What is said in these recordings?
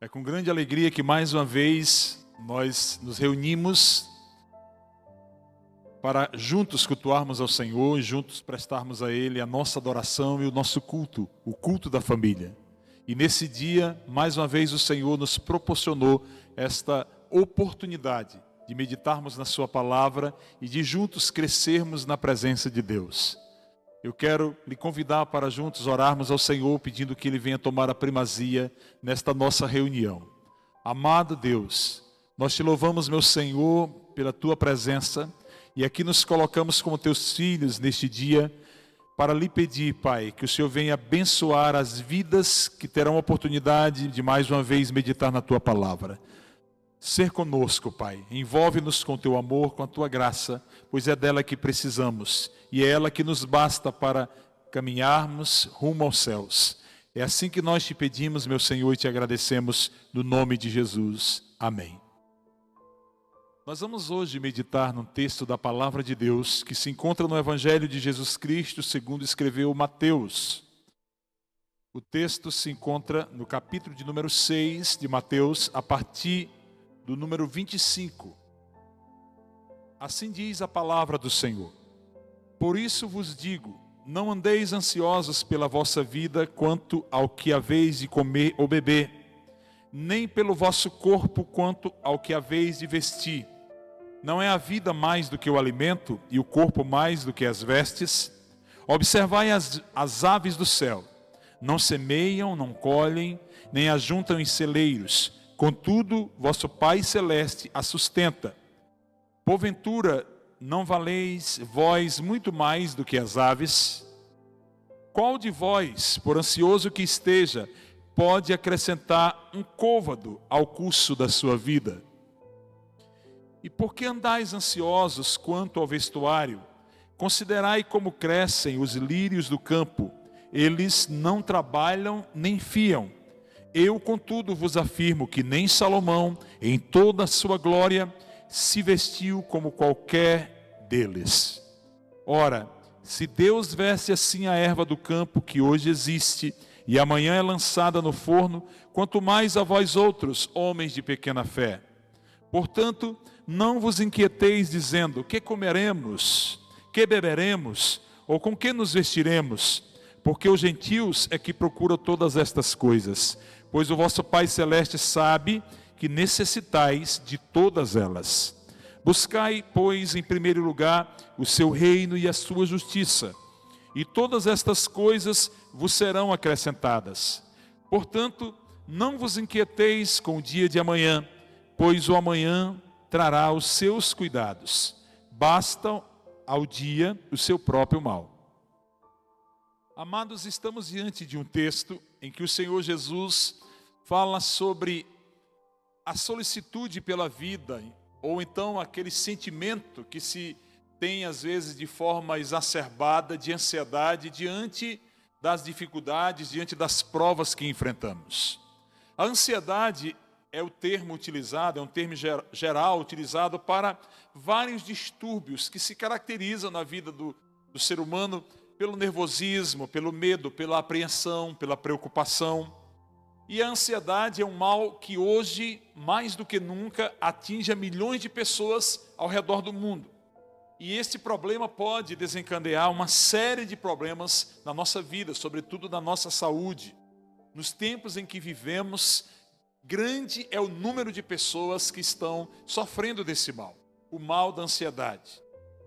É com grande alegria que mais uma vez nós nos reunimos para juntos cultuarmos ao Senhor e juntos prestarmos a Ele a nossa adoração e o nosso culto, o culto da família. E nesse dia, mais uma vez, o Senhor nos proporcionou esta oportunidade de meditarmos na Sua palavra e de juntos crescermos na presença de Deus. Eu quero lhe convidar para juntos orarmos ao Senhor, pedindo que Ele venha tomar a primazia nesta nossa reunião. Amado Deus, nós te louvamos, meu Senhor, pela Tua presença, e aqui nos colocamos como Teus filhos neste dia, para lhe pedir, Pai, que o Senhor venha abençoar as vidas que terão a oportunidade de mais uma vez meditar na Tua palavra. Ser conosco, Pai, envolve-nos com Teu amor, com a Tua graça, pois é dela que precisamos, e é ela que nos basta para caminharmos rumo aos céus. É assim que nós te pedimos, meu Senhor, e te agradecemos, no nome de Jesus. Amém. Nós vamos hoje meditar num texto da Palavra de Deus, que se encontra no Evangelho de Jesus Cristo, segundo escreveu Mateus. O texto se encontra no capítulo de número 6 de Mateus, a partir do número 25. Assim diz a palavra do Senhor: Por isso vos digo, não andeis ansiosos pela vossa vida quanto ao que haveis de comer ou beber, nem pelo vosso corpo quanto ao que haveis de vestir. Não é a vida mais do que o alimento e o corpo mais do que as vestes? Observai as aves do céu, não semeiam, não colhem, nem ajuntam em celeiros, contudo vosso Pai Celeste a sustenta. Porventura não valeis vós muito mais do que as aves? Qual de vós, por ansioso que esteja, pode acrescentar um côvado ao curso da sua vida? E por que andais ansiosos quanto ao vestuário? Considerai como crescem os lírios do campo, eles não trabalham nem fiam. Eu, contudo, vos afirmo que nem Salomão, em toda a sua glória, se vestiu como qualquer deles. Ora, se Deus veste assim a erva do campo que hoje existe e amanhã é lançada no forno, quanto mais a vós outros, homens de pequena fé. Portanto, não vos inquieteis dizendo: que comeremos, que beberemos, ou com que nos vestiremos? Porque os gentios é que procuram todas estas coisas, pois o vosso Pai Celeste sabe que necessitais de todas elas. Buscai, pois, em primeiro lugar o seu reino e a sua justiça, e todas estas coisas vos serão acrescentadas. Portanto, não vos inquieteis com o dia de amanhã, pois o amanhã trará os seus cuidados. Basta ao dia o seu próprio mal. Amados, estamos diante de um texto em que o Senhor Jesus fala sobre a solicitude pela vida, ou então aquele sentimento que se tem às vezes de forma exacerbada de ansiedade diante das dificuldades, diante das provas que enfrentamos. A ansiedade é o termo utilizado, é um termo geral utilizado para vários distúrbios que se caracterizam na vida do ser humano pelo nervosismo, pelo medo, pela apreensão, pela preocupação. E a ansiedade é um mal que hoje, mais do que nunca, atinge a milhões de pessoas ao redor do mundo. E este problema pode desencadear uma série de problemas na nossa vida, sobretudo na nossa saúde. Nos tempos em que vivemos, grande é o número de pessoas que estão sofrendo desse mal, o mal da ansiedade.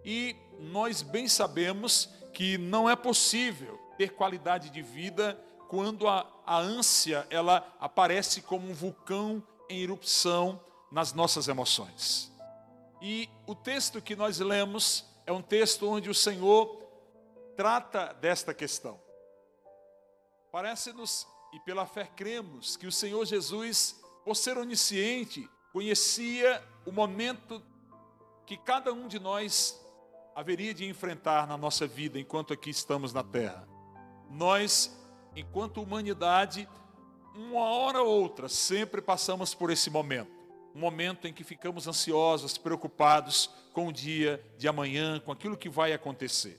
E nós bem sabemos que não é possível ter qualidade de vida quando a ânsia ela aparece como um vulcão em erupção nas nossas emoções. E o texto que nós lemos é um texto onde o Senhor trata desta questão. Parece-nos, e pela fé cremos, que o Senhor Jesus, por ser onisciente, conhecia o momento que cada um de nós haveria de enfrentar na nossa vida enquanto aqui estamos na terra. Nós, enquanto humanidade, uma hora ou outra, sempre passamos por esse momento. Um momento em que ficamos ansiosos, preocupados com o dia de amanhã, com aquilo que vai acontecer.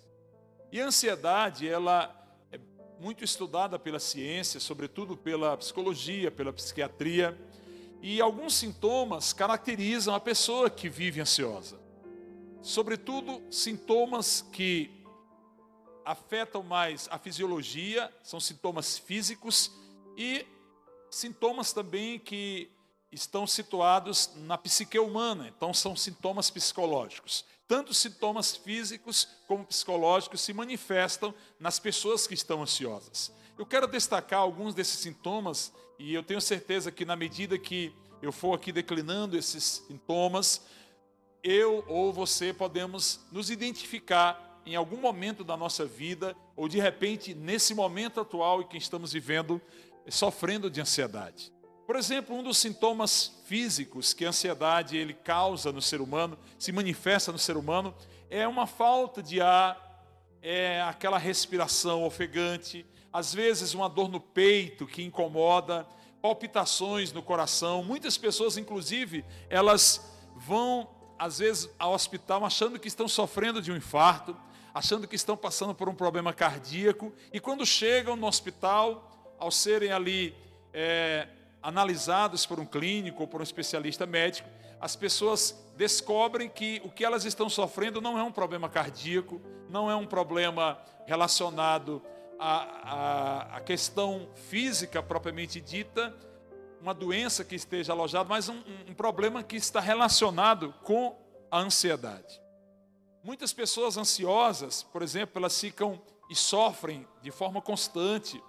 E a ansiedade, ela é muito estudada pela ciência, sobretudo pela psicologia, pela psiquiatria, E alguns sintomas caracterizam a pessoa que vive ansiosa. Sobretudo, sintomas que afetam mais a fisiologia, são sintomas físicos e sintomas também que estão situados na psique humana, então são sintomas psicológicos. Tanto sintomas físicos como psicológicos se manifestam nas pessoas que estão ansiosas. Eu quero destacar alguns desses sintomas e eu tenho certeza que na medida que eu for aqui declinando esses sintomas, eu ou você podemos nos identificar em algum momento da nossa vida, ou de repente nesse momento atual em que estamos vivendo, sofrendo de ansiedade. Por exemplo, um dos sintomas físicos que a ansiedade ele causa no ser humano, se manifesta no ser humano, é uma falta de ar, é aquela respiração ofegante, às vezes uma dor no peito que incomoda, palpitações no coração. Muitas pessoas, inclusive, elas vão, às vezes, ao hospital achando que estão sofrendo de um infarto, achando que estão passando por um problema cardíaco, e quando chegam no hospital, ao serem ali analisados por um clínico ou por um especialista médico, as pessoas descobrem que o que elas estão sofrendo não é um problema cardíaco, não é um problema relacionado à questão física propriamente dita, uma doença que esteja alojada, mas um problema que está relacionado com a ansiedade. Muitas pessoas ansiosas, por exemplo, elas ficam e sofrem de forma constante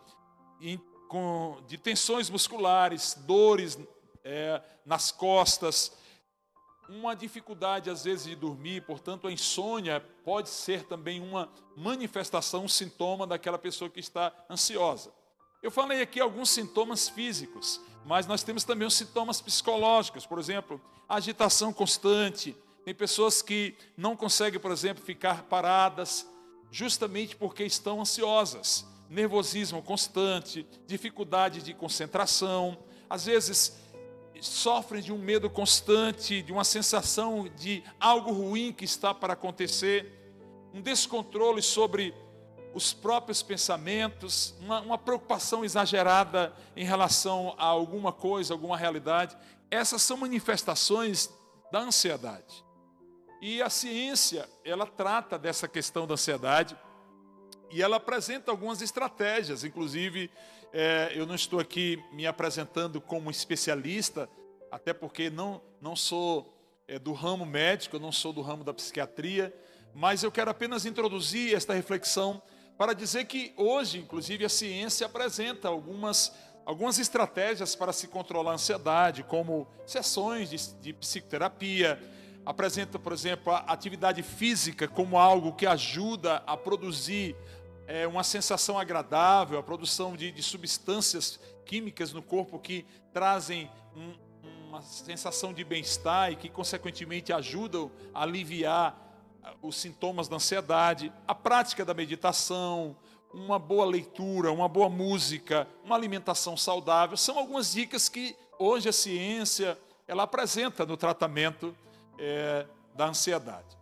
de tensões musculares, dores nas costas, uma dificuldade às vezes de dormir, portanto a insônia pode ser também uma manifestação, um sintoma daquela pessoa que está ansiosa. Eu falei aqui alguns sintomas físicos, mas nós temos também os sintomas psicológicos, por exemplo, agitação constante. Tem pessoas que não conseguem, por exemplo, ficar paradas justamente porque estão ansiosas. Nervosismo constante, dificuldade de concentração, às vezes sofrem de um medo constante, de uma sensação de algo ruim que está para acontecer, um descontrole sobre os próprios pensamentos, uma preocupação exagerada em relação a alguma coisa, alguma realidade. Essas são manifestações da ansiedade. E a ciência, ela trata dessa questão da ansiedade e ela apresenta algumas estratégias. Inclusive, eu não estou aqui me apresentando como especialista, até porque não sou do ramo médico, eu não sou do ramo da psiquiatria, mas eu quero apenas introduzir esta reflexão para dizer que hoje, inclusive, a ciência apresenta algumas estratégias para se controlar a ansiedade, como sessões de psicoterapia, apresenta, por exemplo, a atividade física como algo que ajuda a produzir uma sensação agradável, a produção de substâncias químicas no corpo que trazem uma sensação de bem-estar e que, consequentemente, ajudam a aliviar os sintomas da ansiedade. A prática da meditação, uma boa leitura, uma boa música, uma alimentação saudável, são algumas dicas que hoje a ciência ela apresenta no tratamento da ansiedade.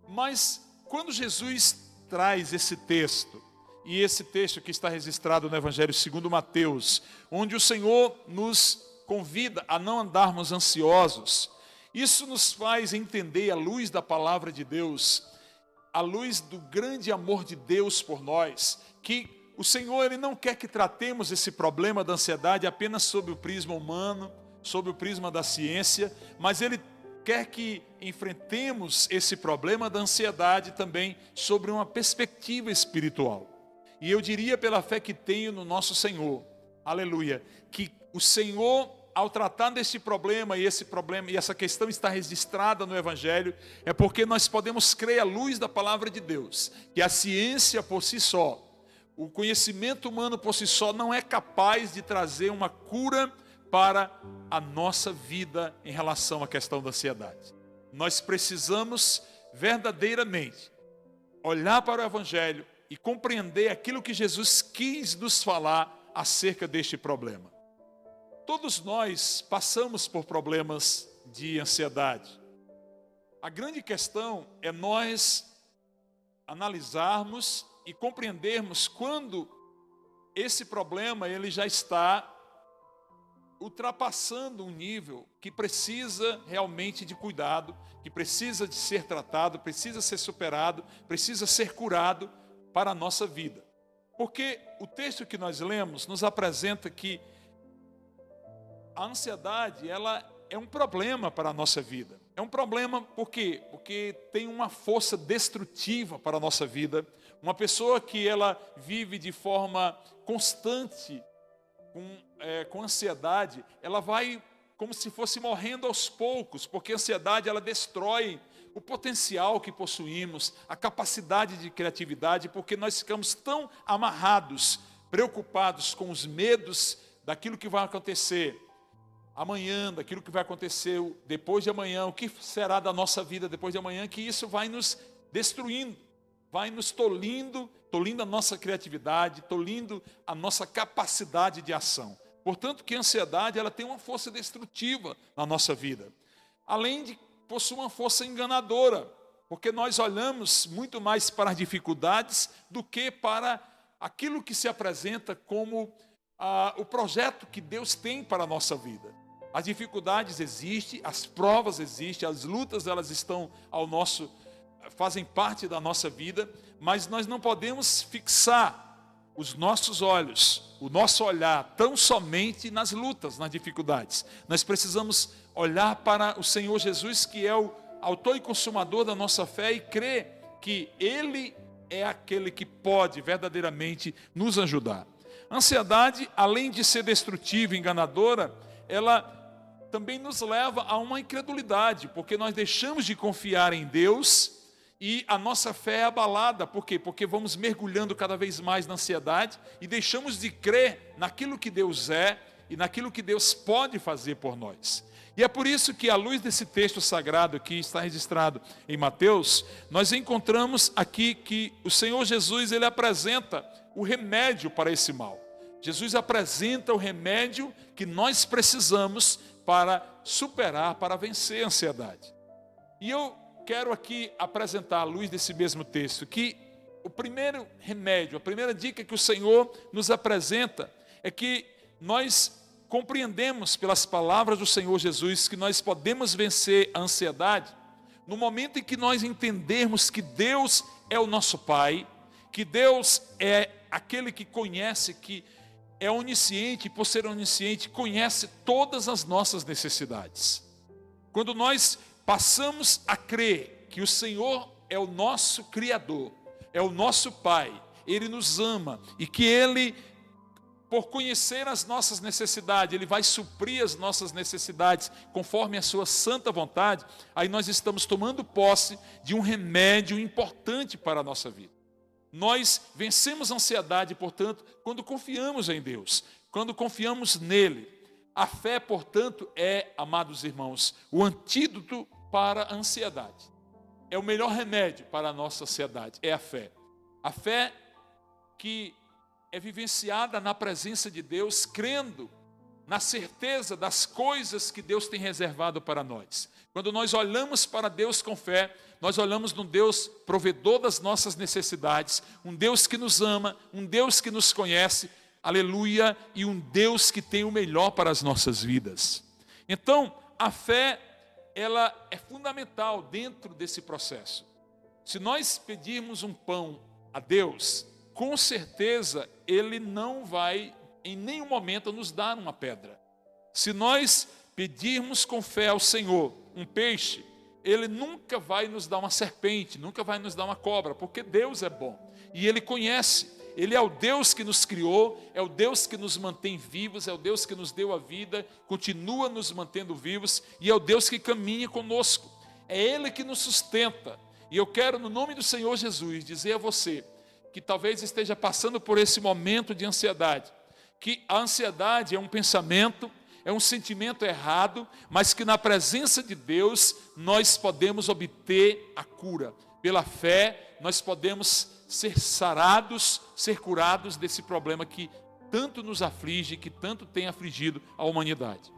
Mas quando Jesus traz esse texto, e esse texto que está registrado no Evangelho segundo Mateus, onde o Senhor nos convida a não andarmos ansiosos, isso nos faz entender, à luz da palavra de Deus, à luz do grande amor de Deus por nós, que o Senhor ele não quer que tratemos esse problema da ansiedade apenas sob o prisma humano, sob o prisma da ciência, mas Ele quer que enfrentemos esse problema da ansiedade também sobre uma perspectiva espiritual. E eu diria, pela fé que tenho no nosso Senhor, aleluia, que o Senhor, ao tratar desse problema e essa questão está registrada no Evangelho, é porque nós podemos crer à luz da palavra de Deus, que a ciência por si só, o conhecimento humano por si só não é capaz de trazer uma cura para a nossa vida em relação à questão da ansiedade. Nós precisamos verdadeiramente olhar para o Evangelho e compreender aquilo que Jesus quis nos falar acerca deste problema. Todos nós passamos por problemas de ansiedade. A grande questão é nós analisarmos e compreendermos quando esse problema ele já está ultrapassando um nível que precisa realmente de cuidado, que precisa de ser tratado, precisa ser superado, precisa ser curado para a nossa vida. Porque o texto que nós lemos nos apresenta que a ansiedade, ela é um problema para a nossa vida. É um problema por quê? Porque tem uma força destrutiva para a nossa vida. Uma pessoa que ela vive de forma constante, com ansiedade, ela vai como se fosse morrendo aos poucos, porque a ansiedade ela destrói o potencial que possuímos, a capacidade de criatividade, porque nós ficamos tão amarrados, preocupados com os medos daquilo que vai acontecer amanhã, daquilo que vai acontecer depois de amanhã, o que será da nossa vida depois de amanhã, que isso vai nos destruindo, vai nos tolhindo a nossa criatividade, tolhindo a nossa capacidade de ação. Portanto, que a ansiedade ela tem uma força destrutiva na nossa vida, além de possuir uma força enganadora, porque nós olhamos muito mais para as dificuldades do que para aquilo que se apresenta como o projeto que Deus tem para a nossa vida. As dificuldades existem, as provas existem, as lutas elas estão fazem parte da nossa vida, mas nós não podemos fixar os nossos olhos, o nosso olhar tão somente nas lutas, nas dificuldades. Nós precisamos olhar para o Senhor Jesus, que é o autor e consumador da nossa fé, e crer que Ele é aquele que pode verdadeiramente nos ajudar. A ansiedade, além de ser destrutiva e enganadora, ela também nos leva a uma incredulidade, porque nós deixamos de confiar em Deus e a nossa fé é abalada. Por quê? Porque vamos mergulhando cada vez mais na ansiedade e deixamos de crer naquilo que Deus é e naquilo que Deus pode fazer por nós. E é por isso que, à luz desse texto sagrado que está registrado em Mateus, nós encontramos aqui que o Senhor Jesus ele apresenta o remédio para esse mal. Jesus apresenta o remédio que nós precisamos para superar, para vencer a ansiedade. E eu quero aqui apresentar, à luz desse mesmo texto, que o primeiro remédio, a primeira dica que o Senhor nos apresenta é que nós compreendemos pelas palavras do Senhor Jesus que nós podemos vencer a ansiedade no momento em que nós entendermos que Deus é o nosso Pai, que Deus é aquele que conhece, que é onisciente, e por ser onisciente, conhece todas as nossas necessidades. Quando nós passamos a crer que o Senhor é o nosso Criador, é o nosso Pai, Ele nos ama, e que Ele, por conhecer as nossas necessidades, Ele vai suprir as nossas necessidades conforme a sua santa vontade, aí nós estamos tomando posse de um remédio importante para a nossa vida. Nós vencemos a ansiedade, portanto, quando confiamos em Deus, quando confiamos nele. A fé, portanto, é, amados irmãos, o antídoto para a ansiedade. É o melhor remédio para a nossa ansiedade, é a fé. A fé que é vivenciada na presença de Deus, crendo na certeza das coisas que Deus tem reservado para nós. Quando nós olhamos para Deus com fé, nós olhamos num Deus provedor das nossas necessidades, um Deus que nos ama, um Deus que nos conhece, aleluia, e um Deus que tem o melhor para as nossas vidas. Então, a fé, ela é fundamental dentro desse processo. Se nós pedirmos um pão a Deus, com certeza Ele não vai em nenhum momento nos dar uma pedra. Se nós pedirmos com fé ao Senhor um peixe, Ele nunca vai nos dar uma serpente, nunca vai nos dar uma cobra, porque Deus é bom e Ele conhece. Ele é o Deus que nos criou, é o Deus que nos mantém vivos, é o Deus que nos deu a vida, continua nos mantendo vivos, e é o Deus que caminha conosco. É Ele que nos sustenta. E eu quero, no nome do Senhor Jesus, dizer a você que talvez esteja passando por esse momento de ansiedade, que a ansiedade é um pensamento, é um sentimento errado, mas que na presença de Deus nós podemos obter a cura. Pela fé nós podemos ser sarados, ser curados desse problema que tanto nos aflige, que tanto tem afligido a humanidade.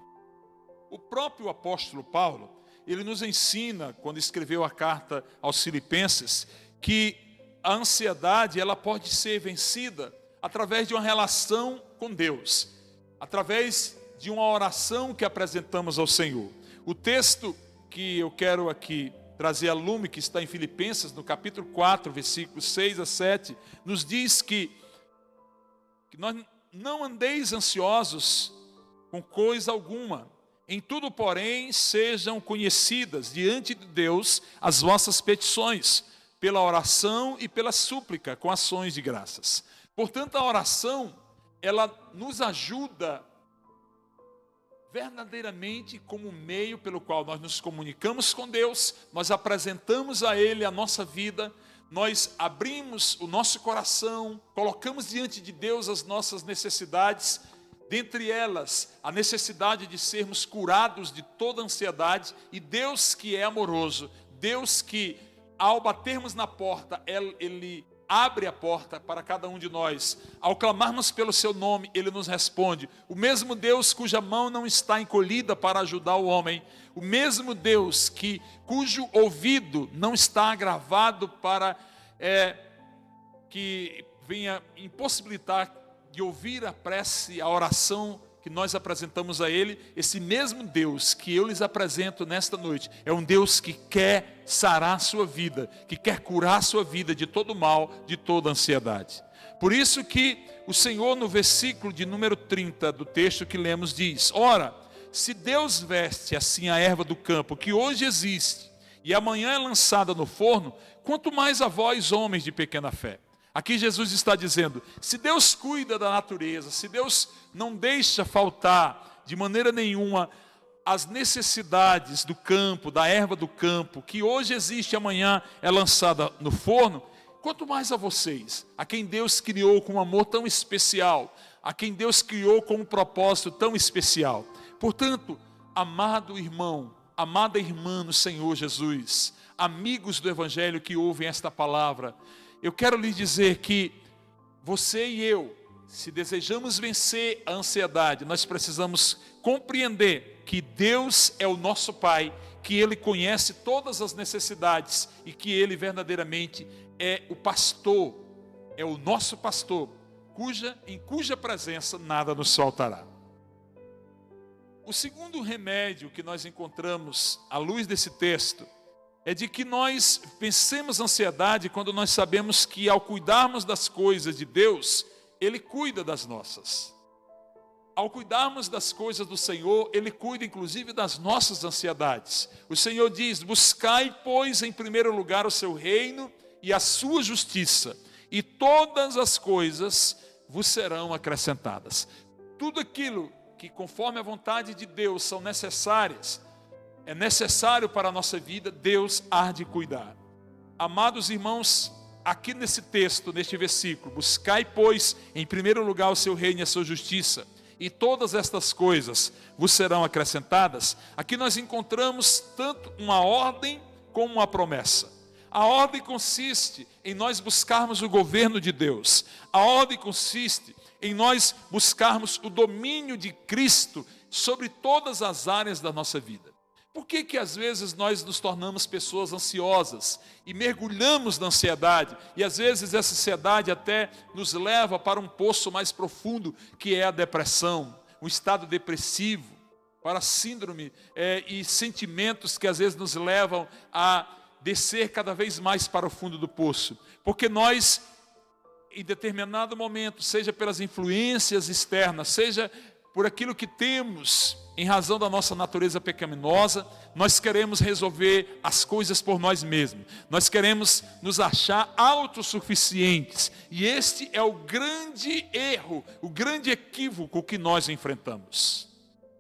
O próprio apóstolo Paulo, ele nos ensina, quando escreveu a carta aos Filipenses, que a ansiedade ela pode ser vencida através de uma relação com Deus, através de uma oração que apresentamos ao Senhor. O texto que eu quero aqui trazer a lume, que está em Filipenses, no capítulo 4, versículos 6 a 7, nos diz que nós não andeis ansiosos com coisa alguma. Em tudo, porém, sejam conhecidas diante de Deus as vossas petições, pela oração e pela súplica, com ações de graças. Portanto, a oração, ela nos ajuda verdadeiramente como meio pelo qual nós nos comunicamos com Deus, nós apresentamos a Ele a nossa vida, nós abrimos o nosso coração, colocamos diante de Deus as nossas necessidades, dentre elas a necessidade de sermos curados de toda ansiedade, e Deus que é amoroso, Deus que ao batermos na porta, Ele abre a porta para cada um de nós. Ao clamarmos pelo seu nome, Ele nos responde. O mesmo Deus cuja mão não está encolhida para ajudar o homem, o mesmo Deus cujo ouvido não está agravado para que venha impossibilitar de ouvir a prece, a oração que nós apresentamos a Ele, esse mesmo Deus que eu lhes apresento nesta noite, é um Deus que quer sarar a sua vida, que quer curar a sua vida de todo mal, de toda ansiedade. Por isso que o Senhor, no versículo de número 30 do texto que lemos, diz: ora, se Deus veste assim a erva do campo, que hoje existe, e amanhã é lançada no forno, quanto mais a vós, homens de pequena fé. Aqui Jesus está dizendo, se Deus cuida da natureza, se Deus não deixa faltar de maneira nenhuma as necessidades do campo, da erva do campo, que hoje existe e amanhã é lançada no forno, quanto mais a vocês, a quem Deus criou com um amor tão especial, a quem Deus criou com um propósito tão especial. Portanto, amado irmão, amada irmã no Senhor Jesus, amigos do Evangelho que ouvem esta palavra, eu quero lhe dizer que você e eu, se desejamos vencer a ansiedade, nós precisamos compreender que Deus é o nosso Pai, que Ele conhece todas as necessidades e que Ele verdadeiramente é o pastor, é o nosso pastor, em cuja presença nada nos faltará. O segundo remédio que nós encontramos à luz desse texto é de que nós vencemos a ansiedade quando nós sabemos que ao cuidarmos das coisas de Deus, Ele cuida das nossas. Ao cuidarmos das coisas do Senhor, Ele cuida inclusive das nossas ansiedades. O Senhor diz, buscai, pois, em primeiro lugar o seu reino e a sua justiça, e todas as coisas vos serão acrescentadas. Tudo aquilo que conforme a vontade de Deus são necessárias, é necessário para a nossa vida, Deus há de cuidar. Amados irmãos, aqui nesse texto, neste versículo, buscai, pois, em primeiro lugar o seu reino e a sua justiça, e todas estas coisas vos serão acrescentadas. Aqui nós encontramos tanto uma ordem como uma promessa. A ordem consiste em nós buscarmos o governo de Deus. A ordem consiste em nós buscarmos o domínio de Cristo sobre todas as áreas da nossa vida. Por que às vezes nós nos tornamos pessoas ansiosas e mergulhamos na ansiedade? E às vezes essa ansiedade até nos leva para um poço mais profundo, que é a depressão, um estado depressivo, para a síndrome e sentimentos que às vezes nos levam a descer cada vez mais para o fundo do poço. Porque nós, em determinado momento, seja pelas influências externas, seja por aquilo que temos, em razão da nossa natureza pecaminosa, nós queremos resolver as coisas por nós mesmos. Nós queremos nos achar autossuficientes. E este é o grande erro, o grande equívoco que nós enfrentamos.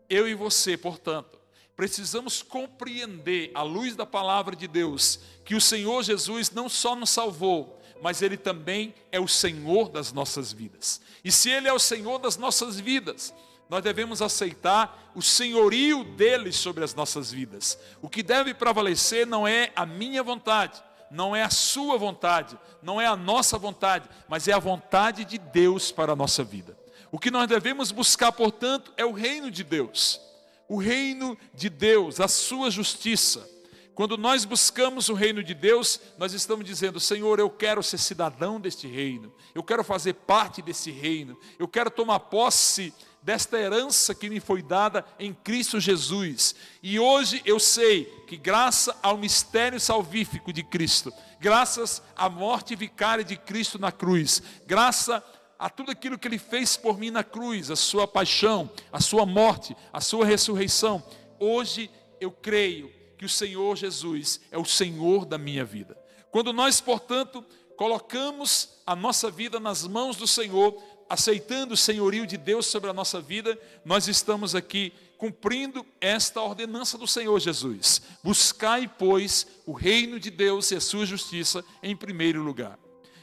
Eu e você, portanto, precisamos compreender, à luz da palavra de Deus, que o Senhor Jesus não só nos salvou, mas Ele também é o Senhor das nossas vidas. E se Ele é o Senhor das nossas vidas, nós devemos aceitar o senhorio dele sobre as nossas vidas. O que deve prevalecer não é a minha vontade, não é a sua vontade, não é a nossa vontade, mas é a vontade de Deus para a nossa vida. O que nós devemos buscar, portanto, é o reino de Deus. O reino de Deus, a sua justiça. Quando nós buscamos o reino de Deus, nós estamos dizendo: Senhor, eu quero ser cidadão deste reino, eu quero fazer parte desse reino, eu quero tomar posse desta herança que me foi dada em Cristo Jesus. E hoje eu sei que graças ao mistério salvífico de Cristo, graças à morte vicária de Cristo na cruz, graças a tudo aquilo que Ele fez por mim na cruz, a sua paixão, a sua morte, a sua ressurreição, hoje eu creio que o Senhor Jesus é o Senhor da minha vida. Quando nós, portanto, colocamos a nossa vida nas mãos do Senhor, aceitando o senhorio de Deus sobre a nossa vida, nós estamos aqui cumprindo esta ordenança do Senhor Jesus: buscai, pois, o reino de Deus e a sua justiça em primeiro lugar.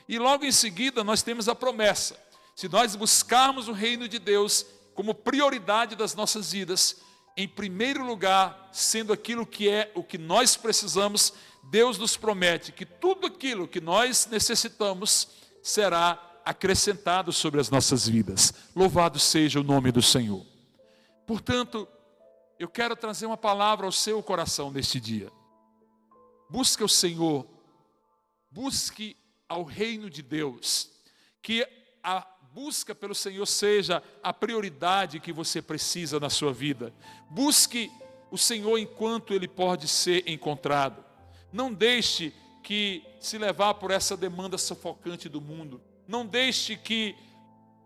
E logo em seguida nós temos a promessa: se nós buscarmos o reino de Deus como prioridade das nossas vidas, em primeiro lugar, sendo aquilo que é o que nós precisamos, Deus nos promete que tudo aquilo que nós necessitamos será acrescentado sobre as nossas vidas. Louvado seja o nome do Senhor. Portanto, eu quero trazer uma palavra ao seu coração neste dia. Busque o Senhor, busque ao reino de Deus, que a busca pelo Senhor seja a prioridade que você precisa na sua vida. Busque o Senhor enquanto Ele pode ser encontrado. Não deixe que se levar por essa demanda sufocante do mundo. Não deixe que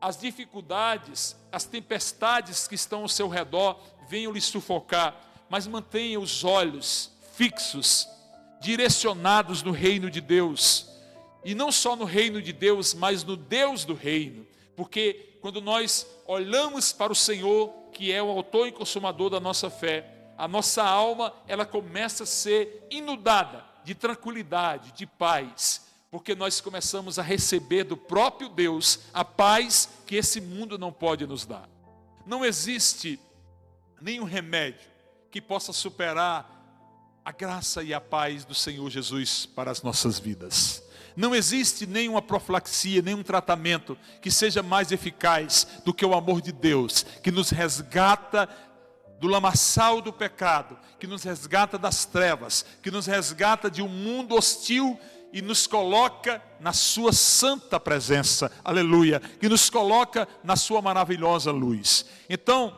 as dificuldades, as tempestades que estão ao seu redor venham lhe sufocar, mas mantenha os olhos fixos, direcionados no reino de Deus. E não só no reino de Deus, mas no Deus do reino. Porque quando nós olhamos para o Senhor, que é o autor e consumador da nossa fé, a nossa alma, ela começa a ser inundada de tranquilidade, de paz, porque nós começamos a receber do próprio Deus a paz que esse mundo não pode nos dar. Não existe nenhum remédio que possa superar a graça e a paz do Senhor Jesus para as nossas vidas. Não existe nenhuma profilaxia, nenhum tratamento que seja mais eficaz do que o amor de Deus, que nos resgata do lamaçal do pecado, que nos resgata das trevas, que nos resgata de um mundo hostil e nos coloca na sua santa presença, aleluia, que nos coloca na sua maravilhosa luz. Então,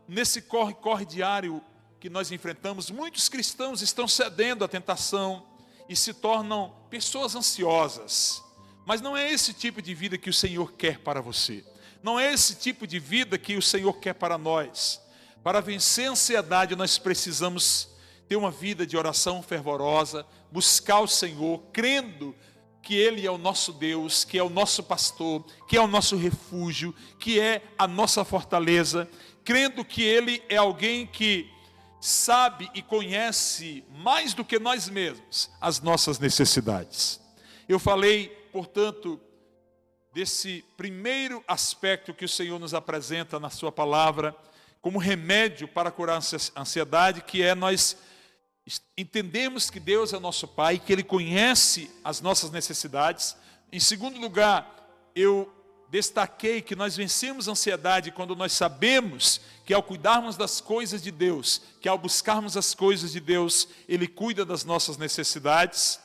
nesse corre-corre diário que nós enfrentamos, muitos cristãos estão cedendo à tentação e se tornam pessoas ansiosas. Mas não é esse tipo de vida que o Senhor quer para você. Não é esse tipo de vida que o Senhor quer para nós. Para vencer a ansiedade, nós precisamos ter uma vida de oração fervorosa, buscar o Senhor, crendo que Ele é o nosso Deus, que é o nosso pastor, que é o nosso refúgio, que é a nossa fortaleza, crendo que Ele é alguém que sabe e conhece mais do que nós mesmos as nossas necessidades. Eu falei, portanto, desse primeiro aspecto que o Senhor nos apresenta na sua palavra, como remédio para curar a ansiedade, que é nós entendemos que Deus é nosso Pai, que Ele conhece as nossas necessidades. Em segundo lugar, eu destaquei que nós vencemos a ansiedade quando nós sabemos que ao cuidarmos das coisas de Deus, que ao buscarmos as coisas de Deus, Ele cuida das nossas necessidades.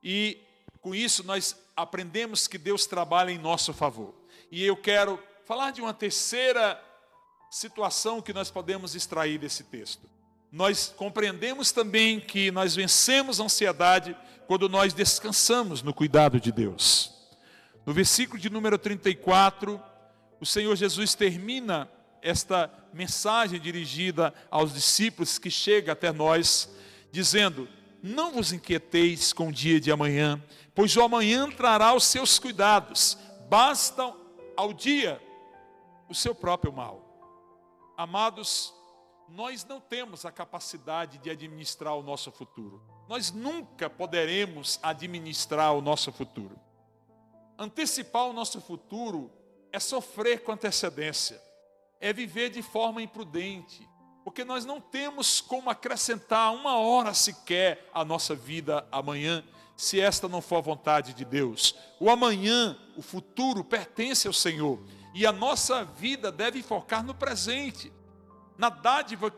E com isso nós aprendemos que Deus trabalha em nosso favor. E eu quero falar de uma terceira situação que nós podemos extrair desse texto. Nós compreendemos também que nós vencemos a ansiedade quando nós descansamos no cuidado de Deus. No versículo de número 34, o Senhor Jesus termina esta mensagem dirigida aos discípulos que chega até nós, dizendo: não vos inquieteis com o dia de amanhã, pois o amanhã trará os seus cuidados, basta ao dia o seu próprio mal. Amados, nós não temos a capacidade de administrar o nosso futuro. Nós nunca poderemos administrar o nosso futuro. Antecipar o nosso futuro é sofrer com antecedência, é viver de forma imprudente, porque nós não temos como acrescentar uma hora sequer à nossa vida amanhã, se esta não for a vontade de Deus. O amanhã, o futuro, pertence ao Senhor, e a nossa vida deve focar no presente, na dádiva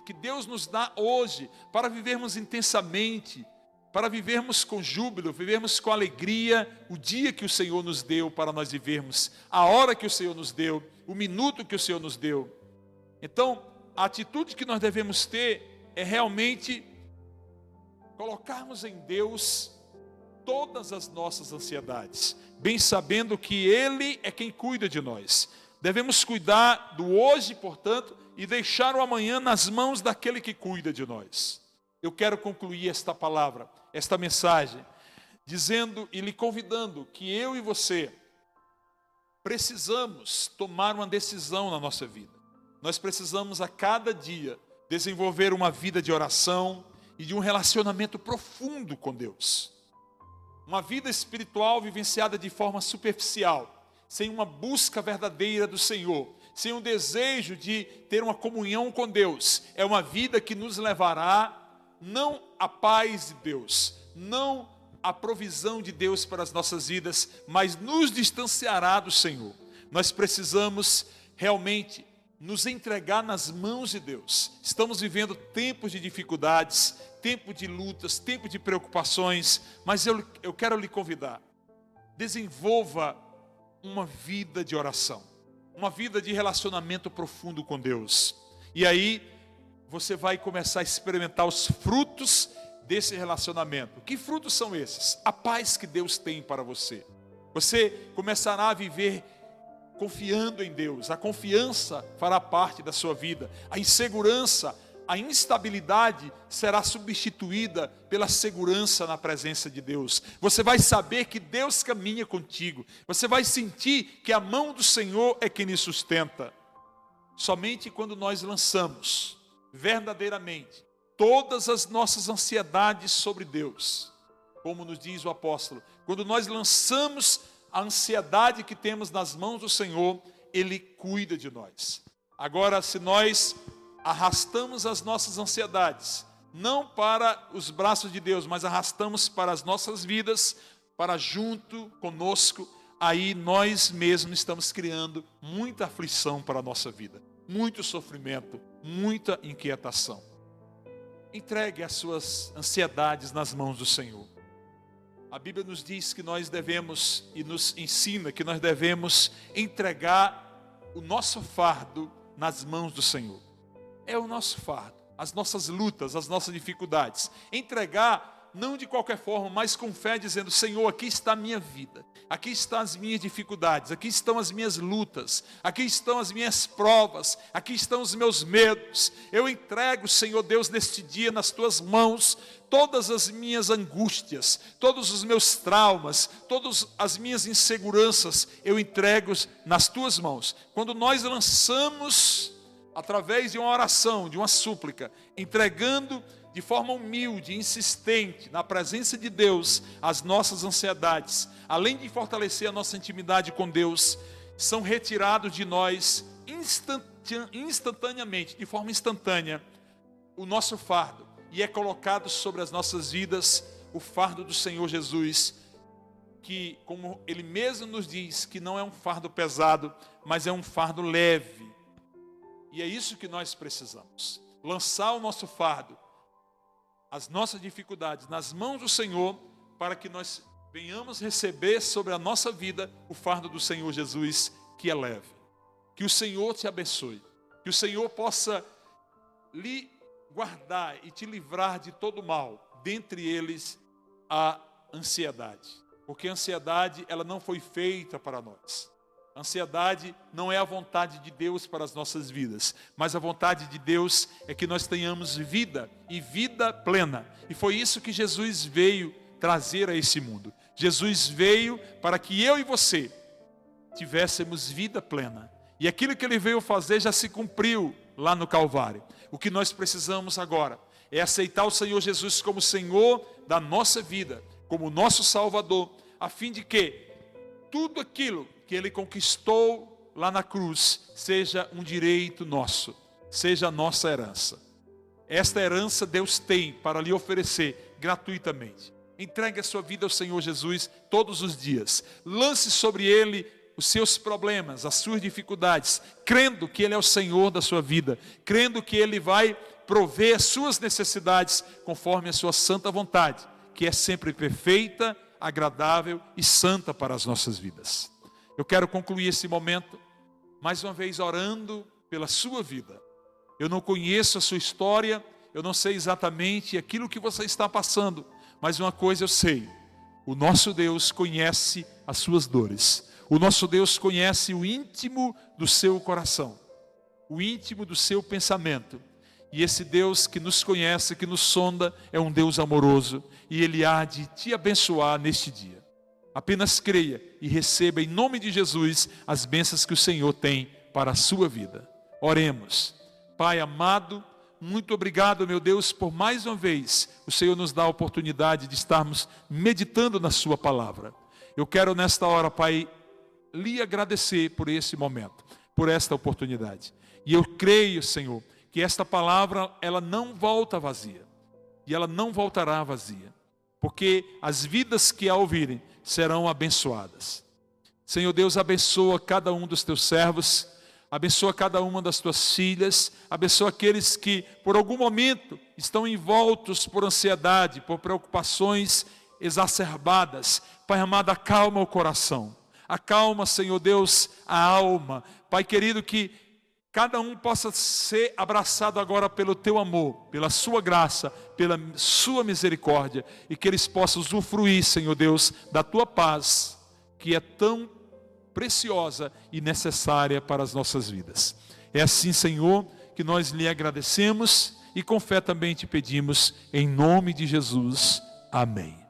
que Deus nos dá hoje, para vivermos intensamente, para vivermos com júbilo, vivermos com alegria, o dia que o Senhor nos deu para nós vivermos, a hora que o Senhor nos deu, o minuto que o Senhor nos deu. Então, a atitude que nós devemos ter é realmente colocarmos em Deus todas as nossas ansiedades, bem sabendo que Ele é quem cuida de nós. Devemos cuidar do hoje, portanto, e deixar o amanhã nas mãos daquele que cuida de nós. Eu quero concluir esta palavra, esta mensagem, dizendo e lhe convidando que eu e você precisamos tomar uma decisão na nossa vida. Nós precisamos a cada dia desenvolver uma vida de oração e de um relacionamento profundo com Deus. Uma vida espiritual vivenciada de forma superficial, sem uma busca verdadeira do Senhor, sem um desejo de ter uma comunhão com Deus, é uma vida que nos levará não à paz de Deus, não à provisão de Deus para as nossas vidas, mas nos distanciará do Senhor. Nós precisamos realmente nos entregar nas mãos de Deus. Estamos vivendo tempos de dificuldades, tempo de lutas, tempo de preocupações, mas eu quero lhe convidar, desenvolva uma vida de oração, uma vida de relacionamento profundo com Deus, e aí você vai começar a experimentar os frutos desse relacionamento. Que frutos são esses? A paz que Deus tem para você. Você começará a viver confiando em Deus, a confiança fará parte da sua vida, a insegurança, a instabilidade será substituída pela segurança na presença de Deus. Você vai saber que Deus caminha contigo, você vai sentir que a mão do Senhor é quem lhe sustenta. Somente quando nós lançamos verdadeiramente todas as nossas ansiedades sobre Deus, como nos diz o apóstolo, quando nós lançamos a ansiedade que temos nas mãos do Senhor, Ele cuida de nós. Agora, se nós arrastamos as nossas ansiedades, não para os braços de Deus, mas arrastamos para as nossas vidas, para junto conosco, aí nós mesmos estamos criando muita aflição para a nossa vida, muito sofrimento, muita inquietação. Entregue as suas ansiedades nas mãos do Senhor. A Bíblia nos diz que nós devemos, e nos ensina que nós devemos entregar o nosso fardo nas mãos do Senhor. É o nosso fardo, as nossas lutas, as nossas dificuldades. Entregar não de qualquer forma, mas com fé, dizendo: Senhor, aqui está a minha vida, aqui estão as minhas dificuldades, aqui estão as minhas lutas, aqui estão as minhas provas, aqui estão os meus medos. Eu entrego, Senhor Deus, neste dia nas tuas mãos todas as minhas angústias, todos os meus traumas, todas as minhas inseguranças, eu entrego nas tuas mãos. Quando nós lançamos, através de uma oração, de uma súplica, entregando de forma humilde, insistente, na presença de Deus, as nossas ansiedades, além de fortalecer a nossa intimidade com Deus, são retirados de nós instantaneamente, de forma instantânea, o nosso fardo, e é colocado sobre as nossas vidas o fardo do Senhor Jesus, que, como Ele mesmo nos diz, que não é um fardo pesado, mas é um fardo leve. E é isso que nós precisamos, lançar o nosso fardo, as nossas dificuldades nas mãos do Senhor, para que nós venhamos receber sobre a nossa vida o fardo do Senhor Jesus, que é leve. Que o Senhor te abençoe, que o Senhor possa lhe guardar e te livrar de todo mal, dentre eles a ansiedade, porque a ansiedade, ela não foi feita para nós. A ansiedade não é a vontade de Deus para as nossas vidas, mas a vontade de Deus é que nós tenhamos vida, e vida plena. E foi isso que Jesus veio trazer a esse mundo. Jesus veio para que eu e você tivéssemos vida plena. E aquilo que Ele veio fazer já se cumpriu lá no Calvário. O que nós precisamos agora é aceitar o Senhor Jesus como Senhor da nossa vida, como nosso Salvador, a fim de que tudo aquilo que Ele conquistou lá na cruz seja um direito nosso, seja a nossa herança. Esta herança Deus tem para lhe oferecer gratuitamente. Entregue a sua vida ao Senhor Jesus todos os dias. Lance sobre Ele os seus problemas, as suas dificuldades, crendo que Ele é o Senhor da sua vida, crendo que Ele vai prover as suas necessidades conforme a sua santa vontade, que é sempre perfeita, agradável e santa para as nossas vidas. Eu quero concluir esse momento, mais uma vez orando pela sua vida. Eu não conheço a sua história, eu não sei exatamente aquilo que você está passando, mas uma coisa eu sei: o nosso Deus conhece as suas dores. O nosso Deus conhece o íntimo do seu coração, o íntimo do seu pensamento. E esse Deus que nos conhece, que nos sonda, é um Deus amoroso, e Ele há de te abençoar neste dia. Apenas creia e receba em nome de Jesus as bênçãos que o Senhor tem para a sua vida. Oremos. Pai amado, muito obrigado, meu Deus, por mais uma vez o Senhor nos dá a oportunidade de estarmos meditando na sua palavra. Eu quero nesta hora, Pai, lhe agradecer por esse momento, por esta oportunidade. E eu creio, Senhor, que esta palavra, ela não volta vazia. E ela não voltará vazia. Porque as vidas que a ouvirem serão abençoadas. Senhor Deus, abençoa cada um dos teus servos, abençoa cada uma das tuas filhas, abençoa aqueles que por algum momento estão envoltos por ansiedade, por preocupações exacerbadas. Pai amado, acalma o coração, acalma, Senhor Deus, a alma. Pai querido, que cada um possa ser abraçado agora pelo teu amor, pela sua graça, pela sua misericórdia, e que eles possam usufruir, Senhor Deus, da tua paz, que é tão preciosa e necessária para as nossas vidas. É assim, Senhor, que nós lhe agradecemos e com fé também te pedimos, em nome de Jesus. Amém.